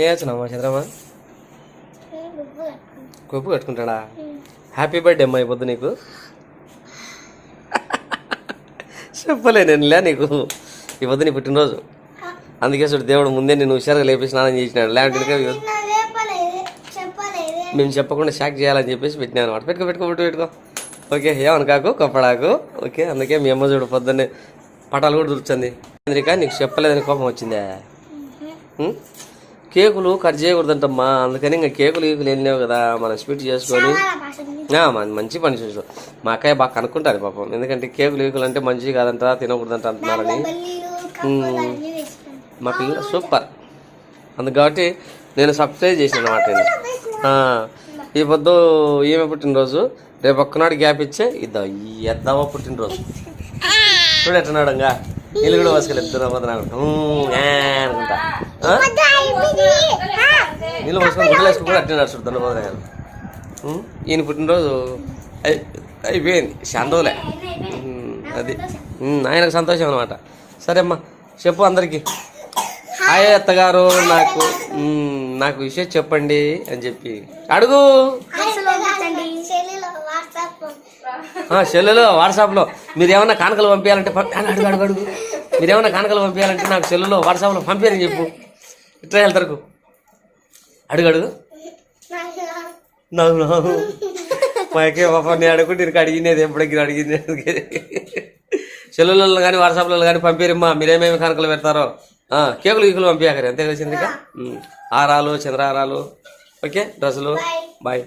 ఏం చేస్తున్నావా చంద్రమా? కొప్పు కట్టుకుంటాడా? హ్యాపీ బర్త్డే అమ్మా ఈ పొద్దు నీకు. చెప్పలే నేనులే నీకు ఈ పొద్దు నీ పుట్టినరోజు. అందుకే చూడు దేవుడు ముందే నేను హుషారుగా లేపి స్నానం చేసినాడు. లేదంటే మేము చెప్పకుండా షాక్ చేయాలని చెప్పేసి పెట్టినాను అనమాట. పెట్టుకో ఓకే. ఏమనుకాకు కొప్పడాకు. ఓకే. అందుకే మీ అమ్మ చూడు పొద్దున్నే పటాలు కూడా దుర్చుంది. చంద్రిక నీకు చెప్పలేదని కోపం వచ్చిందే. కేకులు కట్ చేయకూడదంటమ్మా. అందుకని ఇంకా కేకులు వెళ్ళినావు కదా, మనం స్వీట్ చేసుకొని మంచి పని చూసు. మా అక్కయ్య బాగా కనుక్కుంటారు పాపం. ఎందుకంటే కేకులు అంటే మంచివి కాదంట, తినకూడదంట అంటున్నారని. మా పిల్లలు సూపర్. అందుకు కాబట్టి నేను సర్ప్రైజ్ చేసాను అనమాట. ఈ పొద్దు ఈమె పుట్టినరోజు, రేపు ఒక్కనాడు గ్యాప్ ఇచ్చే ఎద్దావా పుట్టినరోజు. చూడు ఎట్టనాడంగా ఇల్లు కూడా వసుకలు ఎత్తున్నా అనుకుంటా. నీళ్ళు వసుకొని గుడ్డలు వేసుకుని కూడా అట్టినాడు చూడు దండపోదన గారు. ఈయన పుట్టినరోజు అయిపోయింది శాంతోలే. అది ఆయనకు సంతోషం అనమాట. సరే అమ్మా చెప్పు అందరికి. హాయ్ అత్తగారు, నాకు విషయం చెప్పండి అని చెప్పి అడుగు. సెల్లులో వాట్సాప్లో మీరు ఏమన్నా కానుకలు పంపించాలంటే అడుగు. మీరు ఏమన్నా కానుకలు పంపించాలంటే నాకు సెల్లులో వాట్సాప్లో పంపించని చెప్పు. ఇట్లా వెళ్తారు అడుగు. నాకు మాకే పాప నేను అడుగుంటే నీకు అడిగినది ఎప్పటికి అడిగింది. సెల్లులలో కానీ వాట్సాప్లలో కానీ పంపిరమ్మా. మీరేమేమి కానుకలు పెడతారో. కేకులు గీకులు పంపించాకరి అంతే కలిసింది. హారాలు చంద్రహారాలు. ఓకే. డ్రెస్సులు. బాయ్.